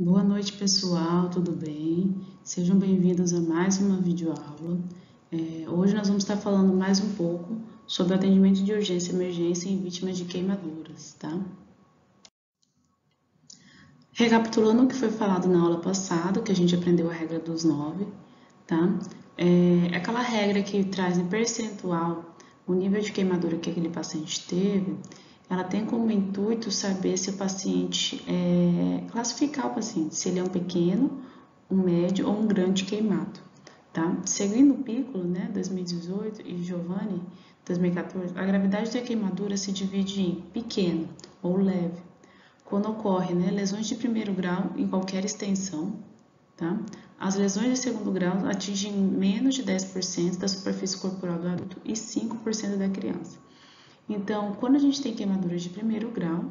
Boa noite, pessoal, tudo bem? Sejam bem-vindos a mais uma videoaula. Hoje nós vamos estar falando mais um pouco sobre atendimento de urgência e emergência em vítimas de queimaduras, tá? Recapitulando o que foi falado na aula passada, que a gente aprendeu a regra dos 9, tá? Aquela regra que traz em percentual o nível de queimadura que aquele paciente teve, ela tem como intuito saber se o paciente, classificar o paciente, se ele é um pequeno, um médio ou um grande queimado, tá? Seguindo o Piccolo, né, 2018, e Giovanni, 2014, a gravidade da queimadura se divide em pequeno ou leve, quando ocorre, né, lesões de primeiro grau em qualquer extensão, tá? As lesões de segundo grau atingem menos de 10% da superfície corporal do adulto e 5% da criança. Então, quando a gente tem queimaduras de primeiro grau,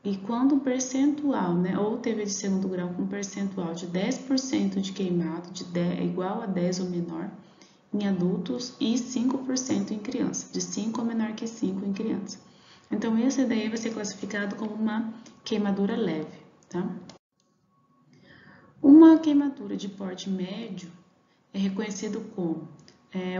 e quando um percentual, né, ou teve de segundo grau com um percentual de 10% de queimado, é igual a 10 ou menor, em adultos e 5% em criança, de 5 ou menor que 5 em criança. Então, esse daí vai ser classificado como uma queimadura leve, tá? Uma queimadura de porte médio é reconhecido como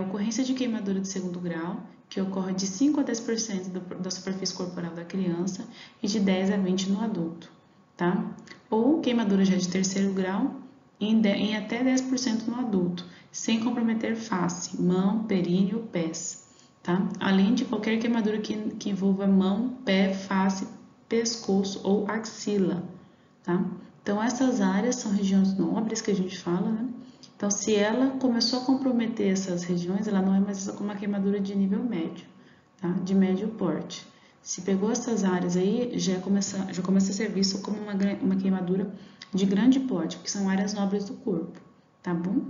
ocorrência de queimadura de segundo grau, que ocorre de 5 a 10% da superfície corporal da criança e de 10 a 20% no adulto, tá? Ou queimadura já de terceiro grau em até 10% no adulto, sem comprometer face, mão, períneo, pés, tá? Além de qualquer queimadura que envolva mão, pé, face, pescoço ou axila, tá? Então, essas áreas são regiões nobres que a gente fala, né? Então, se ela começou a comprometer essas regiões, ela não é mais como uma queimadura de nível médio, tá? De médio porte. Se pegou essas áreas aí, já começa a ser visto como uma queimadura de grande porte, porque são áreas nobres do corpo, tá bom?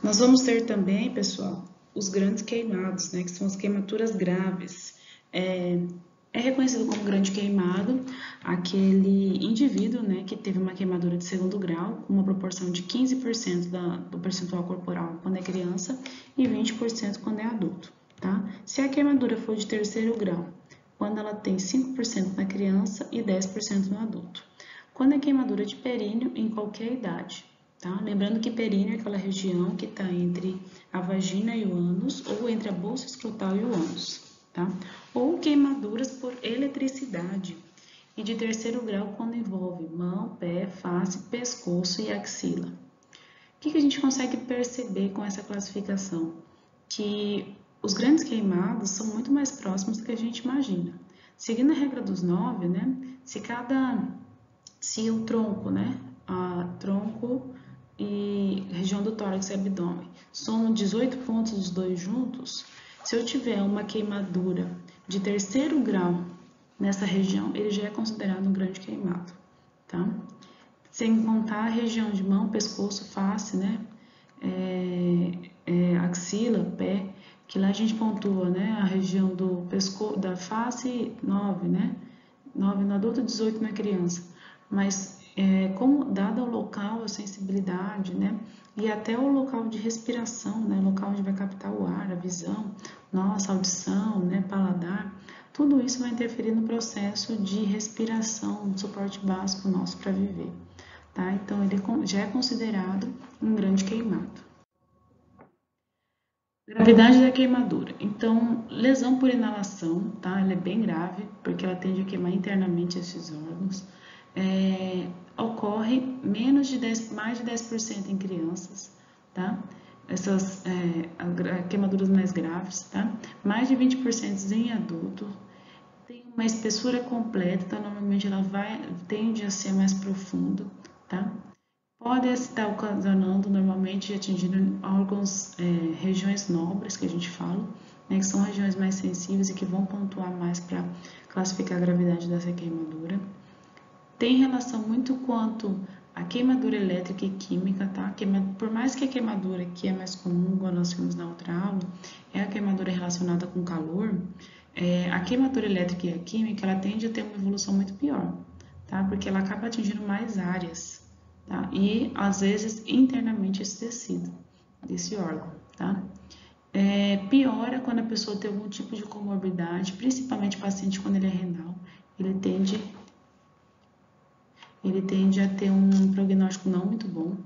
Nós vamos ter também, pessoal, os grandes queimados, né? Que são as queimaduras graves. É reconhecido como grande queimado aquele indivíduo, né, que teve uma queimadura de segundo grau, com uma proporção de 15% do percentual corporal quando é criança e 20% quando é adulto, tá? Se a queimadura for de terceiro grau, quando ela tem 5% na criança e 10% no adulto. Quando é queimadura de períneo, em qualquer idade, tá? Lembrando que períneo é aquela região que está entre a vagina e o ânus, ou entre a bolsa escrotal e o ânus. Tá? Ou queimaduras por eletricidade, e de terceiro grau quando envolve mão, pé, face, pescoço e axila. O que a gente consegue perceber com essa classificação? Que os grandes queimados são muito mais próximos do que a gente imagina. Seguindo a regra dos 9, né? Se o tronco, né? Tronco e região do tórax e abdômen somam 18 pontos os dois juntos, se eu tiver uma queimadura de terceiro grau nessa região, ele já é considerado um grande queimado, tá? Sem contar a região de mão, pescoço, face, né? Axila, pé, que lá a gente pontua, né? A região do pescoço, da face, 9, né? 9 no adulto, 18 na criança. Mas como dado o local, a sensibilidade, né? E até o local de respiração, né? O local onde vai captar o ar, a visão, nossa audição, né? Paladar, tudo isso vai interferir no processo de respiração, no suporte básico nosso para viver, tá? Então, ele já é considerado um grande queimado. Gravidade da queimadura. Então, lesão por inalação, tá? Ela é bem grave, porque ela tende a queimar internamente esses órgãos. Ocorre mais de 10% em crianças, tá? Essas queimaduras mais graves, tá? Mais de 20% em adultos. Tem uma espessura completa, então normalmente ela tende a ser mais profunda, tá? Pode estar ocasionando, normalmente, atingindo órgãos, regiões nobres, que a gente fala, né, que são regiões mais sensíveis e que vão pontuar mais para classificar a gravidade dessa queimadura. Tem relação muito quanto a queimadura elétrica e química, tá? Por mais que a queimadura que é mais comum, igual nós vimos na outra aula, é a queimadura relacionada com calor, a queimadura elétrica e a química, ela tende a ter uma evolução muito pior, tá? Porque ela acaba atingindo mais áreas, tá? E, às vezes, internamente esse tecido, desse órgão, tá? Piora quando a pessoa tem algum tipo de comorbidade, principalmente o paciente quando ele é renal, ele tende ele tende a ter um prognóstico não muito bom,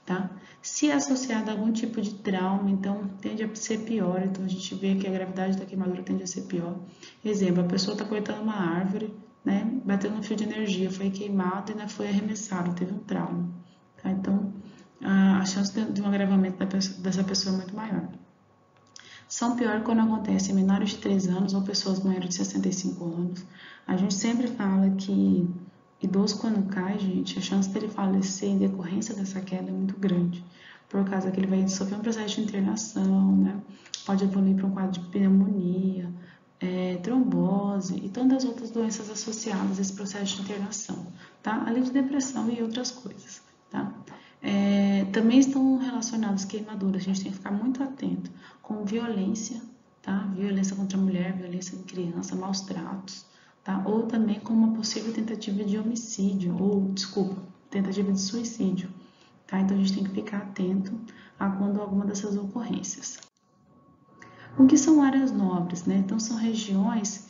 tá? Se é associado a algum tipo de trauma, então tende a ser pior. Então a gente vê que a gravidade da queimadura tende a ser pior. Exemplo, a pessoa está cortando uma árvore, né? Bateu no fio de energia, foi queimado e ainda foi arremessado, teve um trauma. Tá? Então a chance de um agravamento dessa pessoa é muito maior. São pior quando acontece em menores de 3 anos ou pessoas maiores de 65 anos. A gente sempre fala que idoso quando cai, gente, a chance dele falecer em decorrência dessa queda é muito grande, por causa que ele vai sofrer um processo de internação, né? Pode evoluir para um quadro de pneumonia, trombose e tantas outras doenças associadas a esse processo de internação, tá? Além de depressão e outras coisas, tá? Também estão relacionadas queimaduras, a gente tem que ficar muito atento com violência, tá? Violência contra a mulher, violência em criança, maus tratos, tá? Ou também com uma possível tentativa de homicídio, ou, desculpa, tentativa de suicídio, tá? Então a gente tem que ficar atento a quando alguma dessas ocorrências. O que são áreas nobres, né? Então são regiões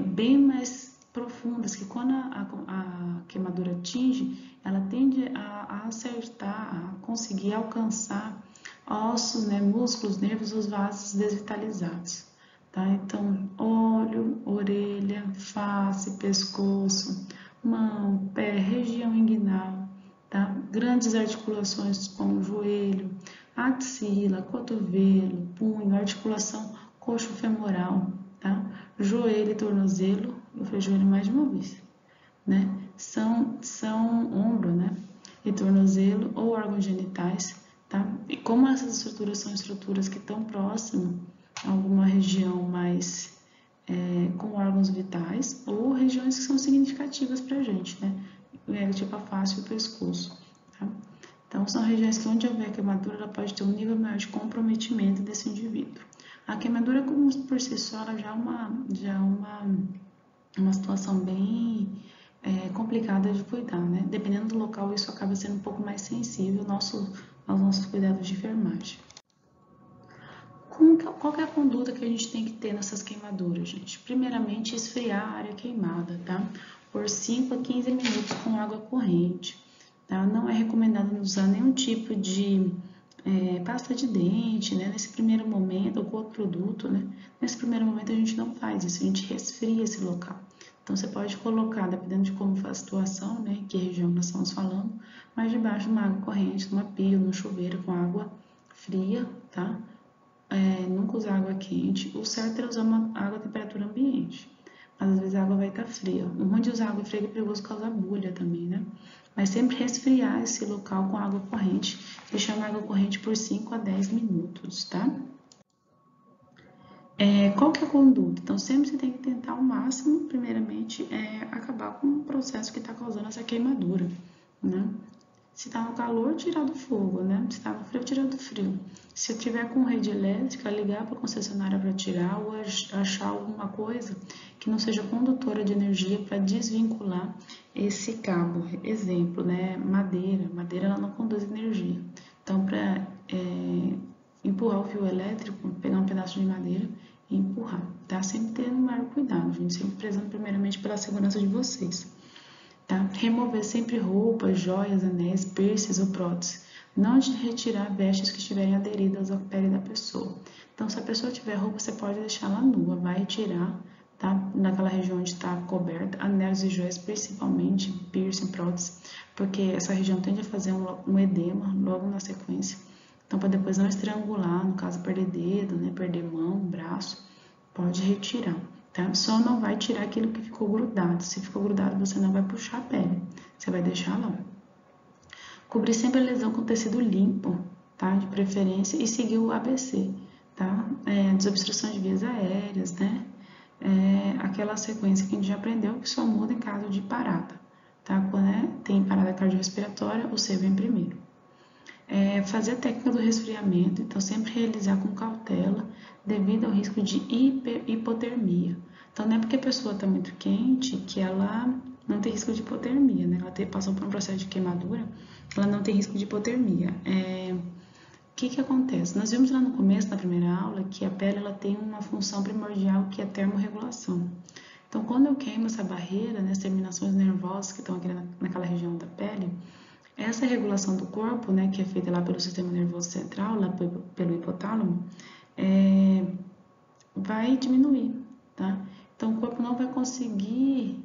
bem mais profundas, que quando a queimadura atinge, ela tende a acertar, a conseguir alcançar ossos, né, músculos, nervos, os vasos desvitalizados. Tá? Então, olho, orelha, face, pescoço, mão, pé, região inguinal, tá? Grandes articulações como joelho, axila, cotovelo, punho, articulação coxo-femoral, tá? Joelho e tornozelo, eu falei joelho mais de uma vez, né? São ombro, né? E tornozelo ou órgãos genitais, tá? E como essas estruturas são estruturas que estão próximas a alguma região mais com órgãos vitais ou regiões que são significativas para a gente, né? Tipo a face e o pescoço, tá? Então, são regiões que onde houver queimadura, ela pode ter um nível maior de comprometimento desse indivíduo. A queimadura, como por si só, ela já é uma situação bem complicada de cuidar, né? Dependendo do local, isso acaba sendo um pouco mais sensível aos nossos cuidados de enfermagem. Qual é a conduta que a gente tem que ter nessas queimaduras, gente? Primeiramente, esfriar a área queimada, tá? Por 5 a 15 minutos com água corrente, tá? Não é recomendado usar nenhum tipo de pasta de dente, né? Nesse primeiro momento, ou com outro produto, né? Nesse primeiro momento a gente não faz isso, a gente resfria esse local. Então você pode colocar, dependendo de como for a situação, né? Que região nós estamos falando, mas debaixo de uma água corrente, numa pia, num chuveiro com água fria, tá? Nunca usar água quente. O certo é usar uma água a temperatura ambiente, mas às vezes a água vai estar fria. O ruim de usar água fria é perigoso causar bolha também, né? Mas sempre resfriar esse local com água corrente, deixando a água corrente por 5 a 10 minutos, tá? Qual que é a conduta? Então, sempre você tem que tentar ao máximo, primeiramente, acabar com o processo que está causando essa queimadura, né? Se está no calor, tirar do fogo, né? Se está no frio, tirar do frio. Se tiver com rede elétrica, ligar para a concessionária para tirar ou achar alguma coisa que não seja condutora de energia para desvincular esse cabo. Exemplo, né? Madeira. Madeira ela não conduz energia. Então, para empurrar o fio elétrico, pegar um pedaço de madeira e empurrar. Tá? Sempre tendo um maior cuidado, gente. Sempre prezando primeiramente pela segurança de vocês. Tá? Remover sempre roupas, joias, anéis, piercings ou próteses. Não de retirar vestes que estiverem aderidas à pele da pessoa. Então, se a pessoa tiver roupa, você pode deixar ela nua. Vai retirar, tá? Naquela região onde está coberta, anéis e joias, principalmente, piercing, prótese, porque essa região tende a fazer um edema logo na sequência. Então, para depois não estrangular, no caso, perder dedo, né? Perder mão, braço, pode retirar. Tá? Só não vai tirar aquilo que ficou grudado. Se ficou grudado, você não vai puxar a pele. Você vai deixar lá. Cobrir sempre a lesão com tecido limpo, tá? De preferência. E seguir o ABC, tá? Desobstrução de vias aéreas, né? Aquela sequência que a gente já aprendeu que só muda em caso de parada, tá? Quando tem parada cardiorrespiratória, o C vem primeiro. Fazer a técnica do resfriamento, então sempre realizar com cautela, devido ao risco de hipotermia. Então, não é porque a pessoa está muito quente que ela não tem risco de hipotermia, né? Ela passou por um processo de queimadura, ela não tem risco de hipotermia. O que acontece? Nós vimos lá no começo, na primeira aula, que a pele ela tem uma função primordial que é a termorregulação. Então, quando eu queimo essa barreira, né, as terminações nervosas que estão aqui naquela região da pele, essa regulação do corpo, né, que é feita lá pelo sistema nervoso central, lá pelo hipotálamo, vai diminuir, tá? Então, o corpo não vai conseguir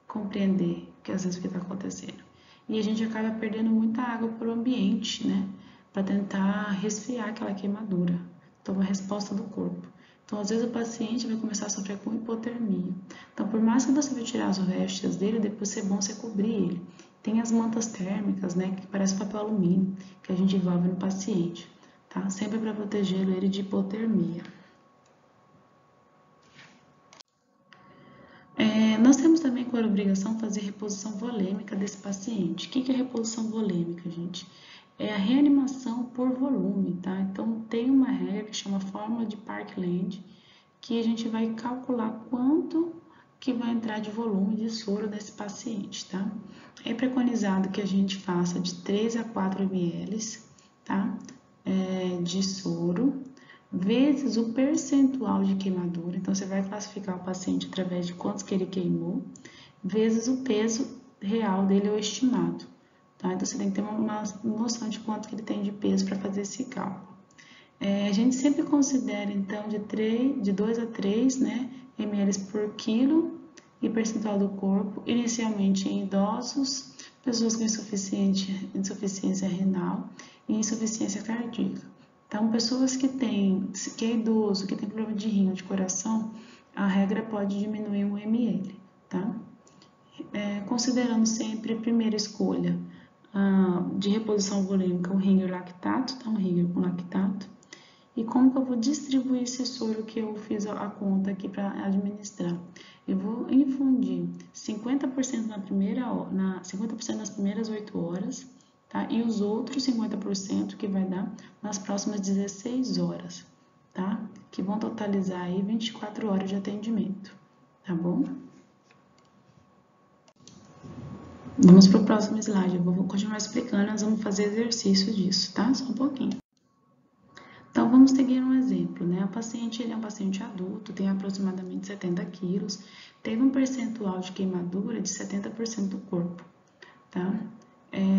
compreender que às vezes o que está acontecendo. E a gente acaba perdendo muita água para o ambiente, né? Para tentar resfriar aquela queimadura. Então, uma resposta do corpo. Então, às vezes o paciente vai começar a sofrer com hipotermia. Então, por mais que você vai tirar as restos dele, depois é bom você cobrir ele. Tem as mantas térmicas, né? Que parece papel alumínio, que a gente envolve no paciente, tá? Sempre para proteger ele de hipotermia. Nós temos também por obrigação fazer reposição volêmica desse paciente. O que é reposição volêmica, gente? É a reanimação por volume, tá? Então, tem uma regra que chama fórmula de Parkland, que a gente vai calcular quanto que vai entrar de volume de soro nesse paciente, tá? É preconizado que a gente faça de 3 a 4 ml, tá? De soro, vezes o percentual de queimadura. Então, você vai classificar o paciente através de quantos que ele queimou, vezes o peso real dele ou estimado. Tá? Então, você tem que ter uma noção de quanto que ele tem de peso para fazer esse cálculo. A gente sempre considera, então, de 2 a 3, né, ml por quilo e percentual do corpo, inicialmente em idosos, pessoas com insuficiência renal e insuficiência cardíaca. Então, pessoas que é idoso, que tem problema de rim ou de coração, a regra pode diminuir 1 ml, tá? Considerando sempre a primeira escolha de reposição volêmica, o Ringer lactato, tá? Um Ringer com lactato. E como que eu vou distribuir esse soro que eu fiz a conta aqui para administrar? Eu vou infundir 50% 50% nas primeiras 8 horas, tá? E os outros 50% que vai dar nas próximas 16 horas, tá? Que vão totalizar aí 24 horas de atendimento, tá bom? Vamos para o próximo slide, eu vou continuar explicando, nós vamos fazer exercício disso, tá? Só um pouquinho. Então, vamos seguir um exemplo, né? O paciente, ele é um paciente adulto, tem aproximadamente 70 quilos, teve um percentual de queimadura de 70% do corpo, tá?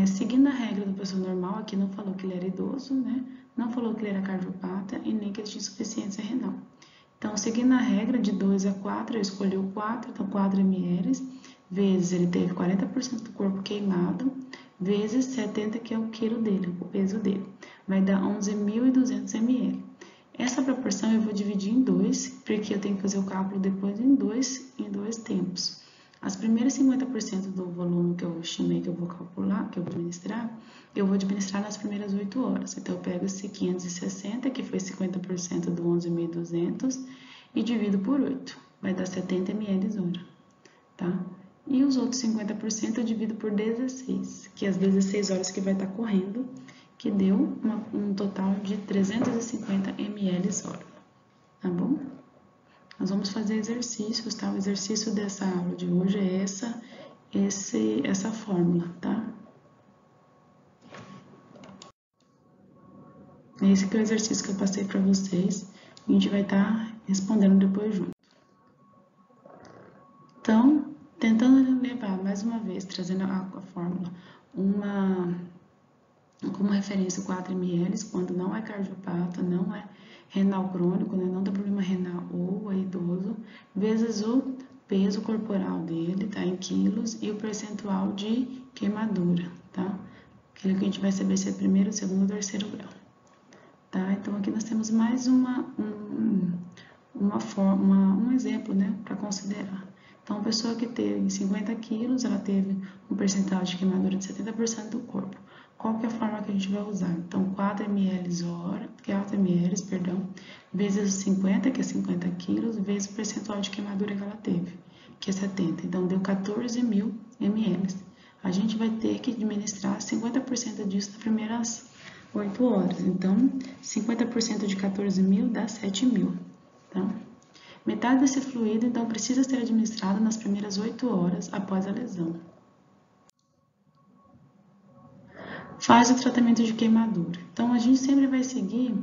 Seguindo a regra do pessoa normal, aqui não falou que ele era idoso, né? Não falou que ele era cardiopata e nem que ele tinha insuficiência renal. Então, seguindo a regra de 2 a 4, eu escolhi o 4, então 4 ml, vezes ele teve 40% do corpo queimado, vezes 70, que é o quilo dele, o peso dele. Vai dar 11.200 ml. Essa proporção eu vou dividir em 2, porque eu tenho que fazer o cálculo depois em dois tempos. As primeiras 50% do volume que eu estimei que eu vou calcular, que eu vou administrar nas primeiras 8 horas. Então, eu pego esse 560, que foi 50% do 11.200, e divido por 8. Vai dar 70 ml hora, tá? E os outros 50% eu divido por 16, que é as 16 horas que vai estar correndo, que deu um total de 350 ml hora, tá bom? Nós vamos fazer exercícios, tá? O exercício dessa aula de hoje é essa fórmula, tá? Esse que é o exercício que eu passei para vocês. A gente vai estar respondendo depois junto. Então, tentando levar mais uma vez, trazendo a fórmula, como referência 4 ml, quando não é cardiopata, não é renal crônico, né, não tem problema renal ou é idoso, vezes o peso corporal dele, tá, em quilos, e o percentual de queimadura, tá? Aquele que a gente vai saber se é primeiro, segundo ou terceiro grau, tá? Então, aqui nós temos mais um exemplo, né, para considerar. Então, a pessoa que teve 50 quilos, ela teve um percentual de queimadura de 70% do corpo. Qual que é a forma que a gente vai usar? Então, 4 ml vezes os 50, que é 50 quilos, vezes o percentual de queimadura que ela teve, que é 70. Então, deu 14.000 ml. A gente vai ter que administrar 50% disso nas primeiras 8 horas. Então, 50% de 14.000 dá 7.000, tá? Metade desse fluido, então, precisa ser administrado nas primeiras 8 horas após a lesão. Faz o tratamento de queimadura. Então, a gente sempre vai seguir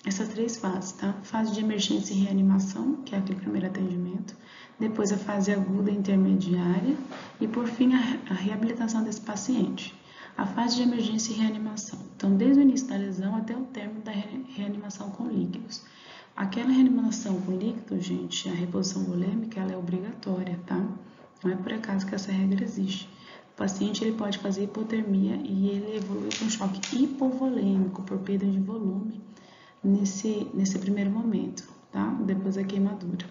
essas 3 fases, tá? Fase de emergência e reanimação, que é aquele primeiro atendimento, depois a fase aguda e intermediária e, por fim, a reabilitação desse paciente. A fase de emergência e reanimação. Então, desde o início da lesão até o término da reanimação com líquidos. Aquela reanimação com líquidos, gente, a reposição volêmica, ela é obrigatória, tá? Não é por acaso que essa regra existe. O paciente ele pode fazer hipotermia e ele evolui com choque hipovolêmico por perda de volume nesse primeiro momento, tá? Depois da queimadura.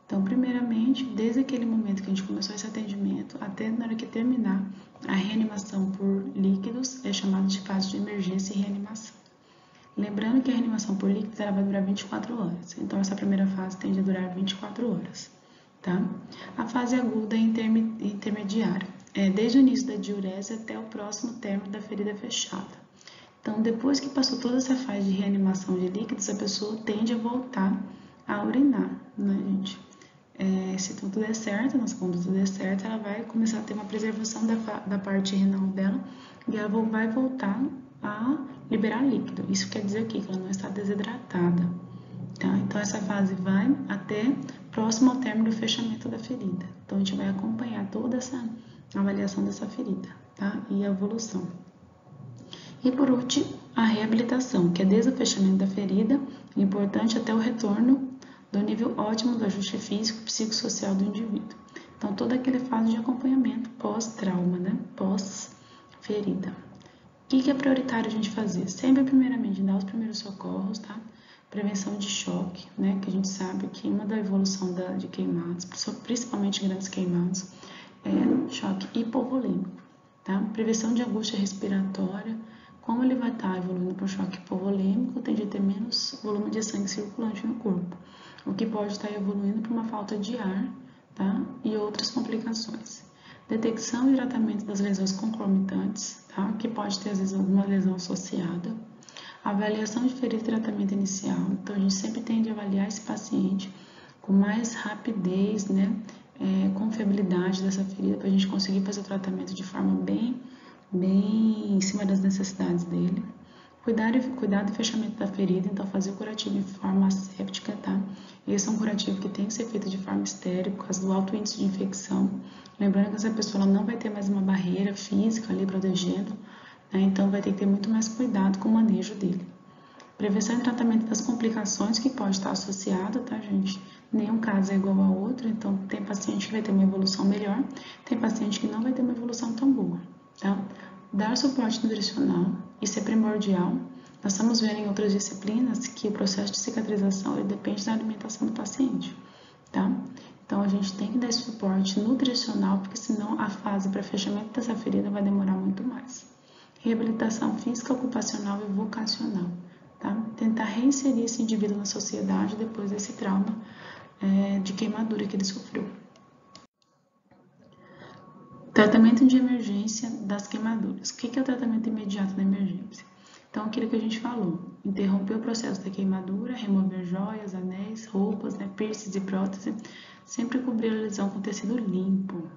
Então, primeiramente, desde aquele momento que a gente começou esse atendimento até na hora que terminar, a reanimação por líquidos é chamada de fase de emergência e reanimação. Lembrando que a reanimação por líquidos ela vai durar 24 horas, então essa primeira fase tende a durar 24 horas, tá? A fase aguda e intermediária é desde o início da diurese até o próximo término da ferida fechada. Então, depois que passou toda essa fase de reanimação de líquidos, a pessoa tende a voltar a urinar, né, gente? Se tudo der certo, quando tudo der certo, ela vai começar a ter uma preservação da parte renal dela e ela vai voltar a liberar líquido. Isso quer dizer que ela não está desidratada, tá? Então, essa fase vai até próximo ao término do fechamento da ferida. Então, a gente vai acompanhar toda essa avaliação dessa ferida, tá? E a evolução. E por último, a reabilitação, que é desde o fechamento da ferida, importante até o retorno do nível ótimo do ajuste físico e psicossocial do indivíduo. Então, toda aquela fase de acompanhamento pós-trauma, né? Pós-ferida. O que é prioritário a gente fazer? Sempre, primeiramente, dar os primeiros socorros, tá? Prevenção de choque, né? Que a gente sabe que uma da evolução de queimados, principalmente grandes queimados, é choque hipovolêmico, tá? Prevenção de angústia respiratória. Como ele vai estar evoluindo para um choque hipovolêmico, tende a ter menos volume de sangue circulante no corpo, o que pode estar evoluindo para uma falta de ar, tá? E outras complicações. Detecção e tratamento das lesões concomitantes, tá? Que pode ter, às vezes, alguma lesão associada. Avaliação de ferida e tratamento inicial. Então, a gente sempre tende a avaliar esse paciente com mais rapidez, né? Confiabilidade dessa ferida, para a gente conseguir fazer o tratamento de forma bem em cima das necessidades dele. Cuidado do fechamento da ferida, então fazer o curativo em forma asséptica, tá? Esse é um curativo que tem que ser feito de forma estéril por causa do alto índice de infecção. Lembrando que essa pessoa não vai ter mais uma barreira física ali protegendo, né? Então vai ter que ter muito mais cuidado com o manejo dele. Prevenção e tratamento das complicações que pode estar associado, tá, gente? Nenhum caso é igual ao outro, então tem paciente que vai ter uma evolução melhor, tem paciente que não vai ter uma evolução tão boa, tá? Dar suporte nutricional, isso é primordial. Nós estamos vendo em outras disciplinas que o processo de cicatrização ele depende da alimentação do paciente, tá? Então, a gente tem que dar esse suporte nutricional, porque senão a fase para fechamento dessa ferida vai demorar muito mais. Reabilitação física, ocupacional e vocacional, tá? Tentar reinserir esse indivíduo na sociedade depois desse trauma de queimadura que ele sofreu. Tratamento de emergência das queimaduras. O que é o tratamento imediato da emergência? Então, aquilo que a gente falou, interromper o processo da queimadura, remover joias, anéis, roupas, né, piercings e prótese, sempre cobrir a lesão com tecido limpo.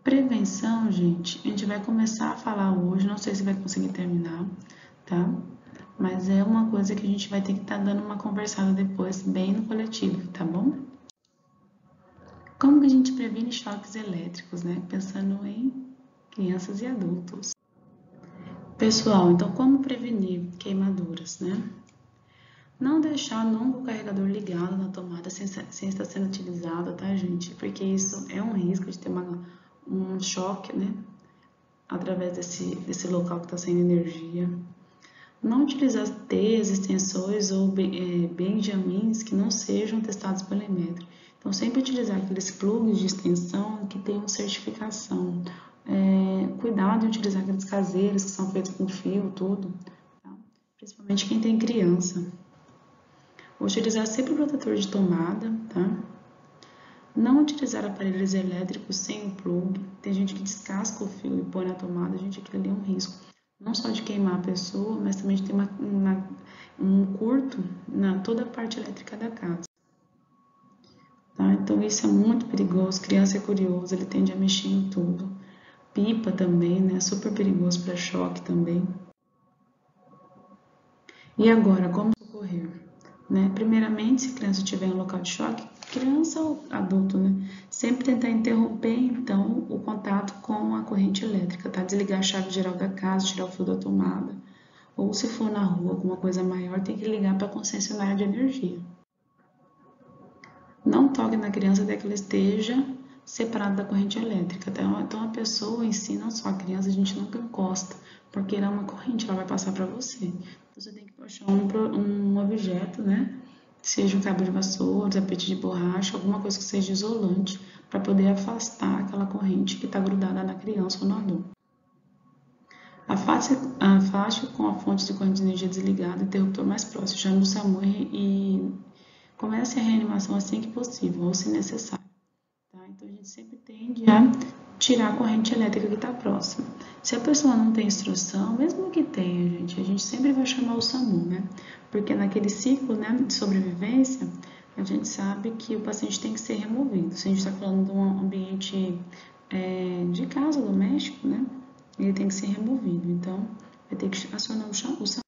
Prevenção, gente, a gente vai começar a falar hoje, não sei se vai conseguir terminar, tá? Mas é uma coisa que a gente vai ter que estar dando uma conversada depois, bem no coletivo, tá bom? Como que a gente previne choques elétricos, né? Pensando em crianças e adultos. Pessoal, então como prevenir queimaduras, né? Não deixar nunca o carregador ligado na tomada sem estar sendo utilizado, tá, gente? Porque isso é um risco de ter um choque, né? Através desse local que está sem energia. Não utilizar teias, extensões ou benjamins que não sejam testados pelo Inmetro. Então, sempre utilizar aqueles plugs de extensão que tenham certificação. Cuidado em utilizar aqueles caseiros que são feitos com fio, tudo. Tá? Principalmente quem tem criança. Utilizar sempre o protetor de tomada, tá? Não utilizar aparelhos elétricos sem o plug. Tem gente que descasca o fio e põe na tomada, gente, aquilo ali é um risco. Não só de queimar a pessoa, mas também de ter um curto na toda a parte elétrica da casa. Tá? Então isso é muito perigoso, criança é curioso, ele tende a mexer em tudo. Pipa também, né? Super perigoso para choque também. E agora, como socorrer? Né? Primeiramente, se a criança estiver em um local de choque, criança ou adulto, né? Sempre tentar interromper, então, o contato com a corrente elétrica, tá? Desligar a chave geral da casa, tirar o fio da tomada. Ou se for na rua, alguma coisa maior, tem que ligar para a concessionária de energia. Não toque na criança até que ela esteja separada da corrente elétrica, tá? Então, a pessoa em si, não só a criança, a gente nunca encosta, porque ela é uma corrente, ela vai passar para você. Então, você tem que puxar um objeto, né? Seja um cabo de vassoura, tapete de borracha, alguma coisa que seja isolante, para poder afastar aquela corrente que está grudada na criança ou no adulto. Afaste com a fonte de corrente de energia desligada o interruptor mais próximo, chame o SAMU e comece a reanimação assim que possível, ou se necessário. Tá? Então, a gente sempre tende a tirar a corrente elétrica que está próxima. Se a pessoa não tem instrução, mesmo que tenha, gente, a gente sempre vai chamar o SAMU, né? Porque naquele ciclo, né, de sobrevivência, a gente sabe que o paciente tem que ser removido. Se a gente está falando de um ambiente de casa, doméstico, né? Ele tem que ser removido. Então, vai ter que acionar o SAMU. Se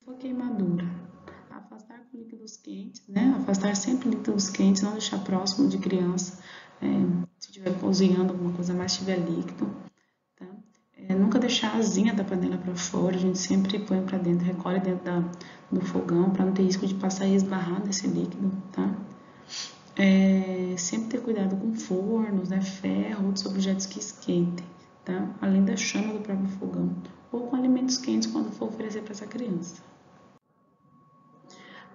for queimadura, afastar com líquidos quentes, né? Afastar sempre líquidos quentes, não deixar próximo de criança. Se estiver cozinhando alguma coisa mais, tiver líquido, tá? Nunca deixar a asinha da panela para fora, a gente sempre põe para dentro, recolhe dentro do fogão para não ter risco de passar e esbarrar nesse líquido, tá? Sempre ter cuidado com fornos, né, ferro, outros objetos que esquentem, tá? Além da chama do próprio fogão, ou com alimentos quentes quando for oferecer para essa criança.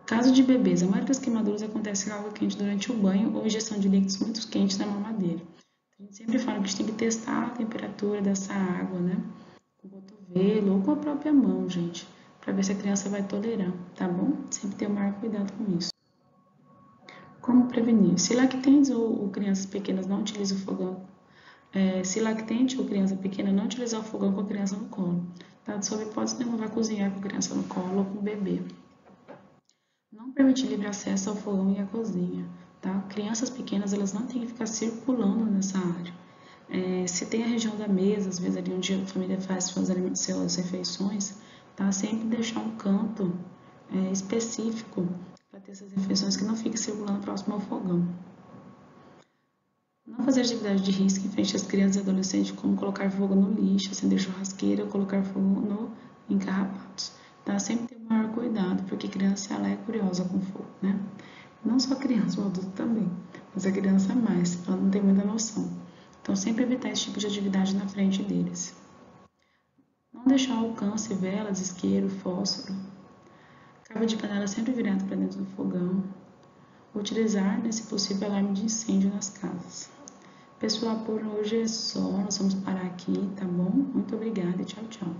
Caso de bebês, a maioria das queimaduras acontece com água quente durante o banho ou injeção de líquidos muito quentes na mamadeira. A gente sempre fala que a gente tem que testar a temperatura dessa água, né? Com o cotovelo ou com a própria mão, gente, para ver se a criança vai tolerar, tá bom? Sempre ter o maior cuidado com isso. Como prevenir? Se lactentes ou crianças pequenas não utilizam o fogão, se lactente ou criança pequena não utilizar o fogão com a criança no colo, tá? Sob hipótese nenhuma vai cozinhar com a criança no colo ou com o bebê. Não permitir livre acesso ao fogão e à cozinha, tá? Crianças pequenas, elas não têm que ficar circulando nessa área. Se tem a região da mesa, às vezes ali onde a família faz suas refeições, tá? Sempre deixar um canto específico para ter essas refeições que não fiquem circulando próximo ao fogão. Não fazer atividade de risco em frente às crianças e adolescentes, como colocar fogo no lixo, acender churrasqueira ou colocar fogo em carrapatos. Tá? Sempre ter o maior cuidado, porque criança ela é curiosa com fogo, né? Não só a criança, o adulto também, mas a criança mais, ela não tem muita noção. Então, sempre evitar esse tipo de atividade na frente deles. Não deixar ao alcance velas, isqueiro, fósforo. Cabo de panela sempre virado para dentro do fogão. Utilizar, né, se possível, alarme de incêndio nas casas. Pessoal, por hoje é só. Nós vamos parar aqui, tá bom? Muito obrigada e tchau, tchau.